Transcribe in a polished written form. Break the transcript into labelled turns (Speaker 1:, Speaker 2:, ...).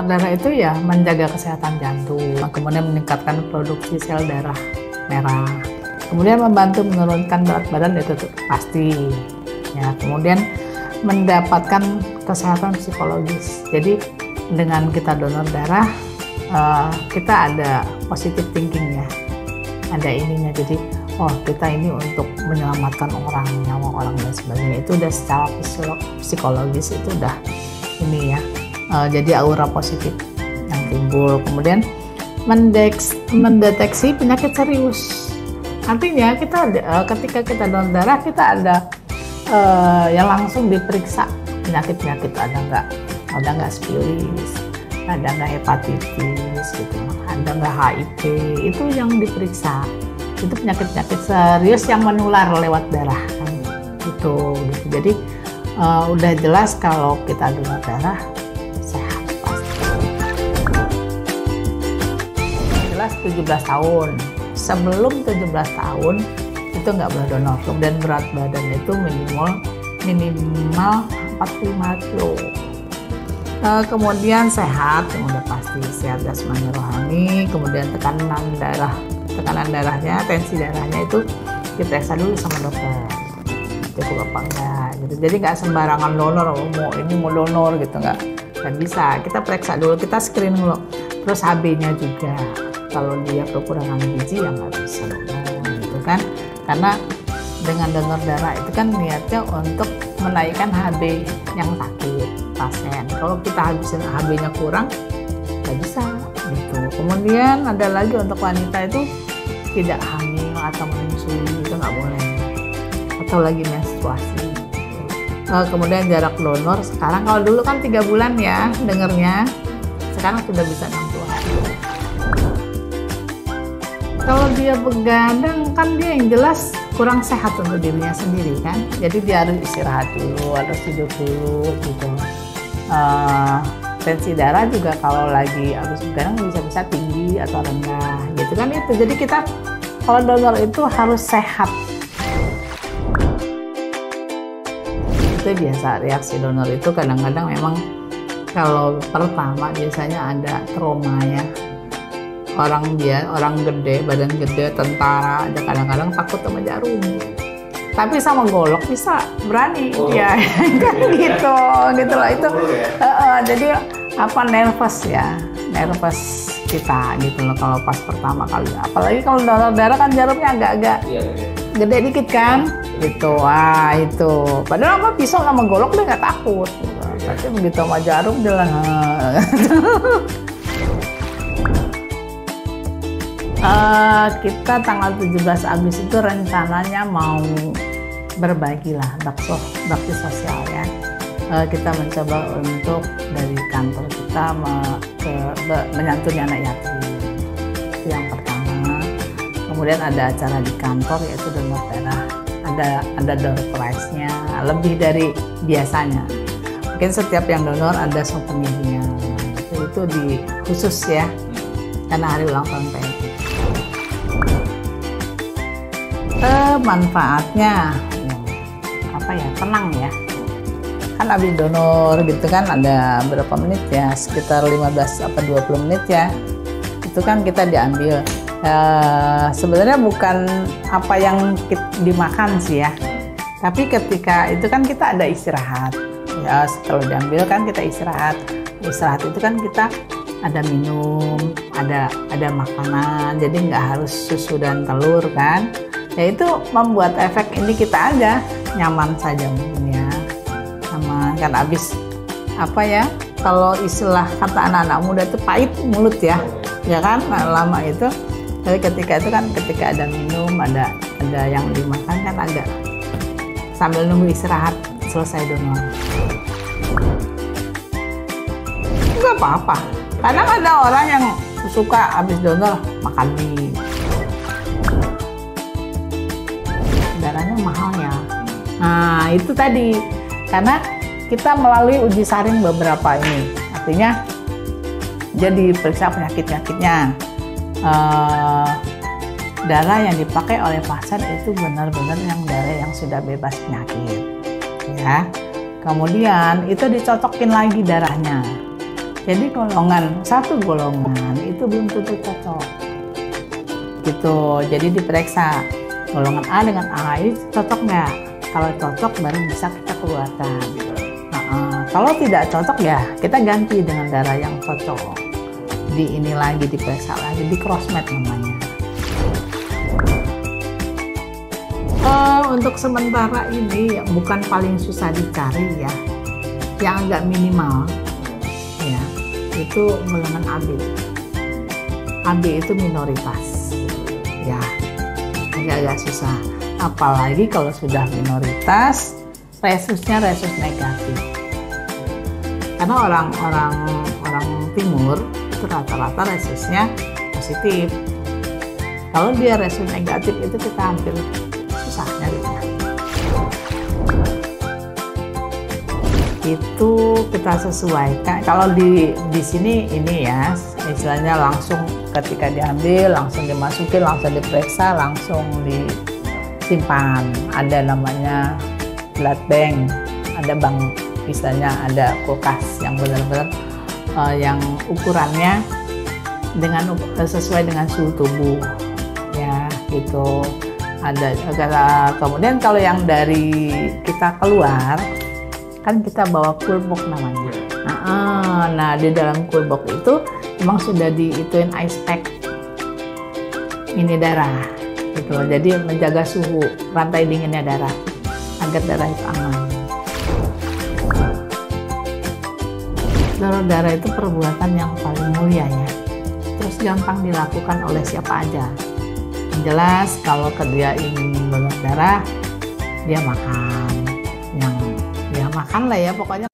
Speaker 1: darah itu ya menjaga kesehatan jantung, kemudian meningkatkan produksi sel darah merah, kemudian membantu menurunkan berat badan itu pasti, ya. Kemudian mendapatkan kesehatan psikologis. Jadi dengan kita donor darah, kita ada positive thinking ya, ada ininya. Jadi kita ini untuk menyelamatkan orang, nyawa orang dan sebagainya. Itu udah secara psikologis itu udah ini ya. Jadi aura positif yang timbul. Kemudian mendeteksi penyakit serius. Artinya kita ketika kita donor darah, kita ada yang langsung diperiksa penyakit-penyakit, ada nggak sifilis, ada nggak hepatitis gitu, ada nggak HIV, itu yang diperiksa. Itu penyakit-penyakit serius yang menular lewat darah kan, gitu. Jadi udah jelas kalau kita donor darah sehat pasti. Jelas 17 tahun. Sebelum 17 tahun itu nggak boleh donor. Kemudian berat badan itu minimal 45 kilo. Kemudian sehat, yang udah pasti sehat jasmani rohani. Kemudian tekanan darahnya, tensi darahnya itu diperiksa dulu sama dokter, cukup apa enggak gitu. Jadi nggak sembarangan donor, mau donor gitu, nggak bisa. Kita periksa dulu, kita screen dulu. Terus HB-nya juga, kalau dia kekurangan gizi ya nggak bisa donor gitu kan. Karena dengan donor darah itu kan niatnya untuk menaikkan HB yang sakit pasien. Kalau kita habisin HB-nya kurang, nggak bisa gitu. Kemudian ada lagi untuk wanita itu tidak hamil atau menyusui, itu nggak boleh, atau lagi menstruasi. Kemudian jarak donor sekarang, kalau dulu kan 3 bulan ya dengernya, sekarang sudah bisa 60 hari. Kalau dia begadang kan dia yang jelas kurang sehat untuk dirinya sendiri kan, jadi dia harus istirahat dulu, harus tidur dulu gitu. Tensi darah juga kalau lagi habis begadang bisa tinggi atau rendah gitu kan itu. Jadi kita kalau donor itu harus sehat. Itu biasa reaksi donor itu kadang-kadang memang kalau pertama biasanya ada trauma ya. Orang gede, badan gede, tentara, ada kadang-kadang takut sama jarum. Tapi sama golok bisa berani ya kan gitu lah itu. Jadi nervous kita gitu loh kalau pas pertama kali. Apalagi kalau donor darah kan jarumnya agak-agak gede dikit kan gitu. Itu padahal pisau sama golok dia nggak takut gitu. Tapi begitu sama jarum dia lah. Kita tanggal 17 Agustus itu rencananya mau berbagi lah bakti sosial ya. Kita mencoba untuk dari kantor kita menyantuni anak yatim. Itu yang pertama. Kemudian ada acara di kantor yaitu donor darah. Ada door prize-nya lebih dari biasanya. Mungkin setiap yang donor ada souvenirnya. Itu di khusus ya karena hari ulang tahun PMI. Manfaatnya tenang ya kan, habis donor gitu kan ada berapa menit ya, sekitar 15 apa 20 menit ya, itu kan kita diambil. Sebenarnya bukan apa yang dimakan sih ya, tapi ketika itu kan kita ada istirahat ya, setelah diambil kan kita istirahat itu kan kita ada minum, ada makanan, jadi nggak harus susu dan telur kan. Ya itu membuat efek ini kita aja nyaman saja mungkin ya, nyaman kan. Abis kalau istilah kata anak-anak muda itu pahit mulut ya kan lama itu. Jadi ketika ada minum, ada yang dimakan kan agak sambil nunggu istirahat selesai donor. Nggak apa-apa. Kadang ada orang yang suka habis donor makan mie. Darahnya mahal ya. Nah itu tadi karena kita melalui uji saring beberapa ini, artinya jadi periksa penyakit-penyakitnya. Darah yang dipakai oleh pasien itu benar-benar yang darah yang sudah bebas penyakit ya. Kemudian itu dicocokin lagi darahnya Jadi satu golongan itu belum tentu cocok. Gitu. Jadi diperiksa golongan A dengan A ini cocok nggak? Kalau cocok baru bisa kita keluarkan. Kalau tidak cocok ya kita ganti dengan darah yang cocok. Ini lagi diperiksa lagi, di crossmatch namanya. Untuk sementara ini bukan paling susah dicari ya, yang agak minimal ya itu golongan AB. AB itu minoritas ya, agak susah. Apalagi kalau sudah minoritas, resusnya resus negatif. Karena orang timur itu rata-rata resusnya positif. Kalau dia resus negatif itu kita hampir susah nyarinya. Itu kita sesuaikan. Kalau di sini ini ya istilahnya langsung ketika diambil langsung dimasukin, langsung diperiksa, langsung disimpan. Ada namanya blood bank, ada bank, misalnya ada kulkas yang benar-benar yang ukurannya sesuai dengan suhu tubuh ya gitu. Kemudian kalau yang dari kita keluar kan kita bawa coolbox namanya. Nah di dalam coolbox itu memang sudah diituin ice pack ini darah gitu. Jadi menjaga suhu rantai dinginnya darah agar darah itu aman. Donor darah itu perbuatan yang paling mulia ya. Terus gampang dilakukan oleh siapa aja. Yang jelas kalau dia ingin donor darah, dia makan. Yang dia makan lah ya pokoknya.